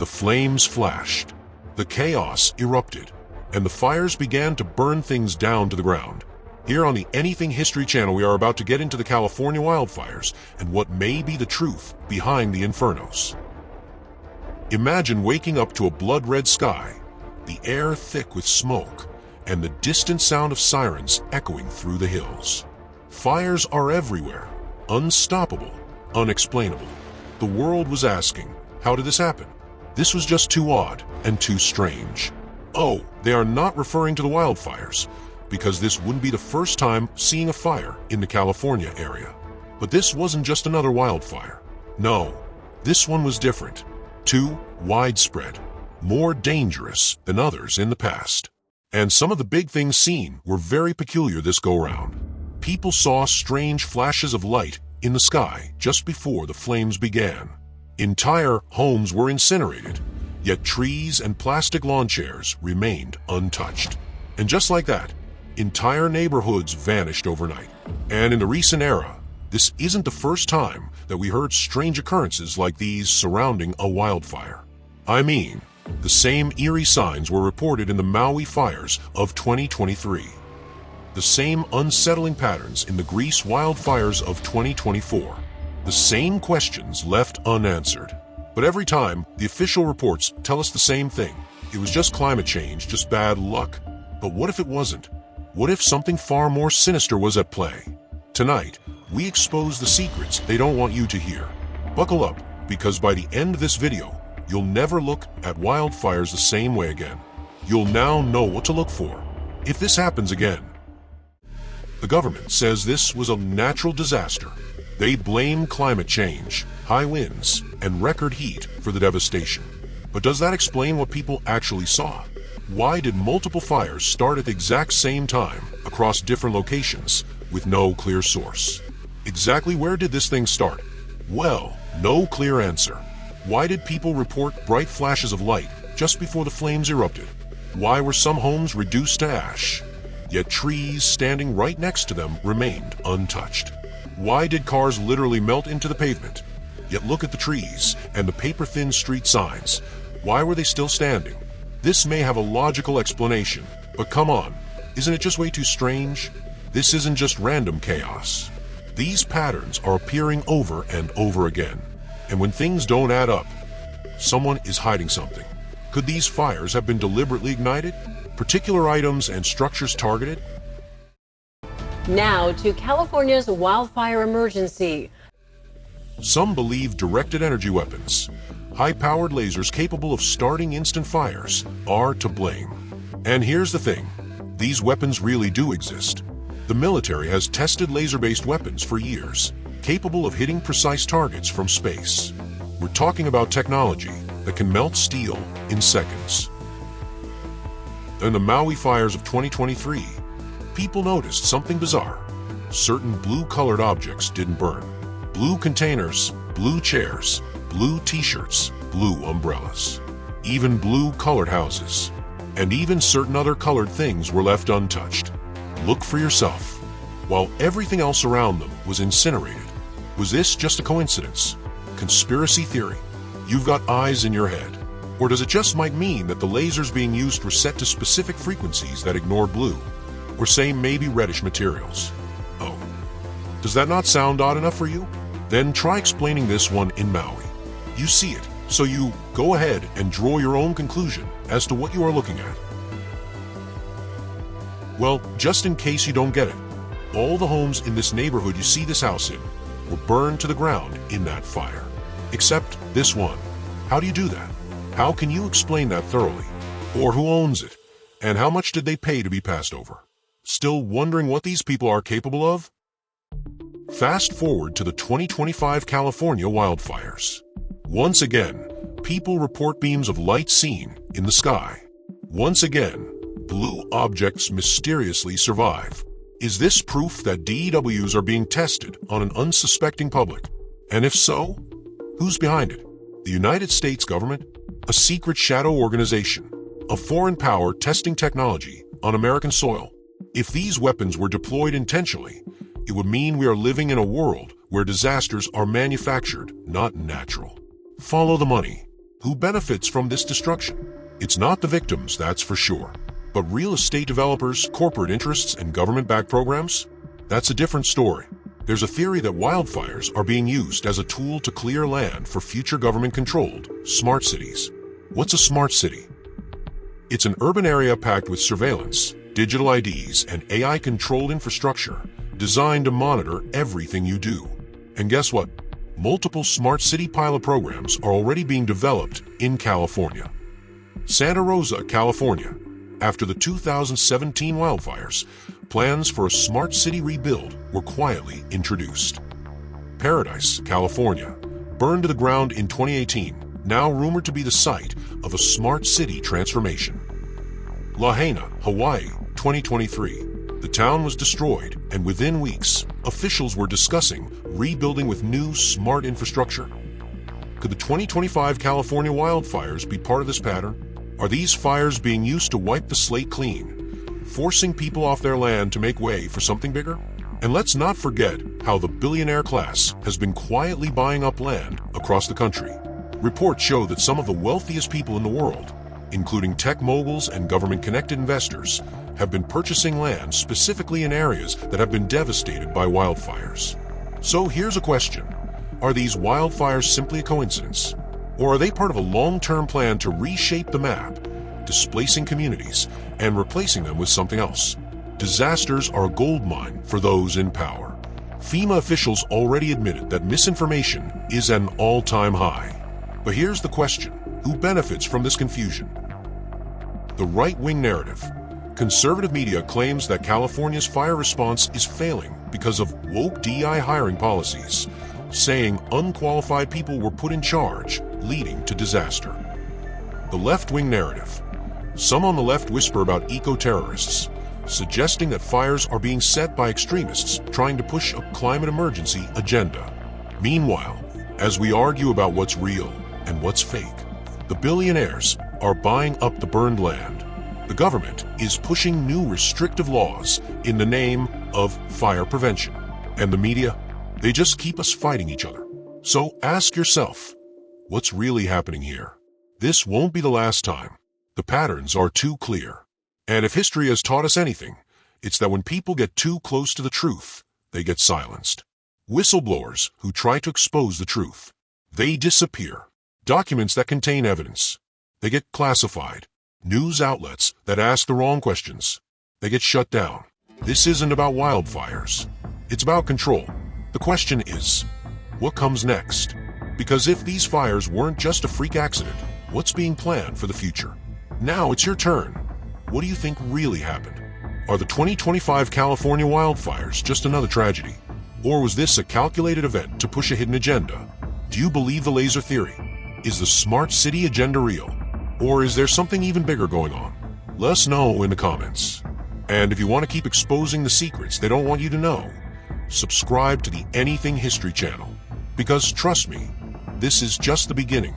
The flames flashed, the chaos erupted, and the fires began to burn things down to the ground. Here on the Anything History channel, we are about to get into the California wildfires and what may be the truth behind the infernos. Imagine waking up to a blood-red sky, the air thick with smoke, and the distant sound of sirens echoing through the hills. Fires are everywhere, unstoppable, unexplainable. The world was asking, how did this happen? This was just too odd and too strange. Oh, they are not referring to the wildfires, because this wouldn't be the first time seeing a fire in the California area. But this wasn't just another wildfire. No, this one was different. Too widespread, more dangerous than others in the past. And some of the big things seen were very peculiar this go-round. People saw strange flashes of light in the sky just before the flames began. Entire homes were incinerated, yet trees and plastic lawn chairs remained untouched. And just like that, entire neighborhoods vanished overnight. And in the recent era, this isn't the first time that we heard strange occurrences like these surrounding a wildfire. I mean, the same eerie signs were reported in the Maui fires of 2023. The same unsettling patterns in the Greece wildfires of 2024. The same questions left unanswered. But every time, the official reports tell us the same thing. It was just climate change, just bad luck. But what if it wasn't? What if something far more sinister was at play? Tonight, we expose the secrets they don't want you to hear. Buckle up, because by the end of this video, you'll never look at wildfires the same way again. You'll now know what to look for if this happens again. The government says this was a natural disaster. They blame climate change, high winds, and record heat for the devastation. But does that explain what people actually saw? Why did multiple fires start at the exact same time across different locations with no clear source? Exactly where did this thing start? Well, no clear answer. Why did people report bright flashes of light just before the flames erupted? Why were some homes reduced to ash, yet trees standing right next to them remained untouched? Why did cars literally melt into the pavement? Yet look at the trees and the paper-thin street signs. Why were they still standing? This may have a logical explanation, but come on, isn't it just way too strange? This isn't just random chaos. These patterns are appearing over and over again. And when things don't add up, someone is hiding something. Could these fires have been deliberately ignited? Particular items and structures targeted? Now to California's wildfire emergency. Some believe directed energy weapons, high-powered lasers capable of starting instant fires, are to blame. And here's the thing, these weapons really do exist. The military has tested laser-based weapons for years, capable of hitting precise targets from space. We're talking about technology that can melt steel in seconds. In the Maui fires of 2023, people noticed something bizarre. Certain blue-colored objects didn't burn. Blue containers, blue chairs, blue t-shirts, blue umbrellas. Even blue-colored houses. And even certain other colored things were left untouched. Look for yourself. While everything else around them was incinerated, was this just a coincidence? Conspiracy theory? You've got eyes in your head. Or does it just might mean that the lasers being used were set to specific frequencies that ignore blue? Or say maybe reddish materials? Oh, does that not sound odd enough for you? Then try explaining this one in Maui. You see it, so you go ahead and draw your own conclusion as to what you are looking at. Well, just in case you don't get it, all the homes in this neighborhood you see this house in were burned to the ground in that fire. Except this one. How do you do that? How can you explain that thoroughly? Or who owns it? And how much did they pay to be passed over? Still wondering what these people are capable of? Fast forward to the 2025 California wildfires. Once again, people report beams of light seen in the sky. Once again, blue objects mysteriously survive. Is this proof that DEWs are being tested on an unsuspecting public? And if so, who's behind it? The United States government? A secret shadow organization? A foreign power testing technology on American soil? If these weapons were deployed intentionally, it would mean we are living in a world where disasters are manufactured, not natural. Follow the money. Who benefits from this destruction? It's not the victims, that's for sure. But real estate developers, corporate interests, and government-backed programs? That's a different story. There's a theory that wildfires are being used as a tool to clear land for future government-controlled smart cities. What's a smart city? It's an urban area packed with surveillance, digital IDs, and AI-controlled infrastructure designed to monitor everything you do. And guess what? Multiple smart city pilot programs are already being developed in California. Santa Rosa, California. After the 2017 wildfires, plans for a smart city rebuild were quietly introduced. Paradise, California, burned to the ground in 2018, now rumored to be the site of a smart city transformation. Lahaina, Hawaii, 2023. The town was destroyed, and within weeks, officials were discussing rebuilding with new smart infrastructure. Could the 2025 California wildfires be part of this pattern? Are these fires being used to wipe the slate clean, forcing people off their land to make way for something bigger? And let's not forget how the billionaire class has been quietly buying up land across the country. Reports show that some of the wealthiest people in the world, including tech moguls and government-connected investors, have been purchasing land specifically in areas that have been devastated by wildfires. So here's a question. Are these wildfires simply a coincidence? Or are they part of a long-term plan to reshape the map, displacing communities and replacing them with something else? Disasters are a gold mine for those in power. FEMA officials already admitted that misinformation is at an all-time high. But here's the question. Who benefits from this confusion? The right-wing narrative. Conservative media claims that California's fire response is failing because of woke DEI hiring policies, saying unqualified people were put in charge, leading to disaster. The left-wing narrative. Some on the left whisper about eco-terrorists, suggesting that fires are being set by extremists trying to push a climate emergency agenda. Meanwhile, as we argue about what's real and what's fake, the billionaires are buying up the burned land. The government is pushing new restrictive laws in the name of fire prevention. And the media, they just keep us fighting each other. So ask yourself, what's really happening here? This won't be the last time. The patterns are too clear. And if history has taught us anything, it's that when people get too close to the truth, they get silenced. Whistleblowers who try to expose the truth, they disappear. Documents that contain evidence, they get classified. News outlets that ask the wrong questions, they get shut down. This isn't about wildfires. It's about control. The question is, what comes next? Because if these fires weren't just a freak accident, what's being planned for the future? Now it's your turn. What do you think really happened? Are the 2025 California wildfires just another tragedy? Or was this a calculated event to push a hidden agenda? Do you believe the laser theory? Is the smart city agenda real? Or is there something even bigger going on? Let us know in the comments. And if you want to keep exposing the secrets they don't want you to know, subscribe to the Anything History channel. Because trust me, this is just the beginning.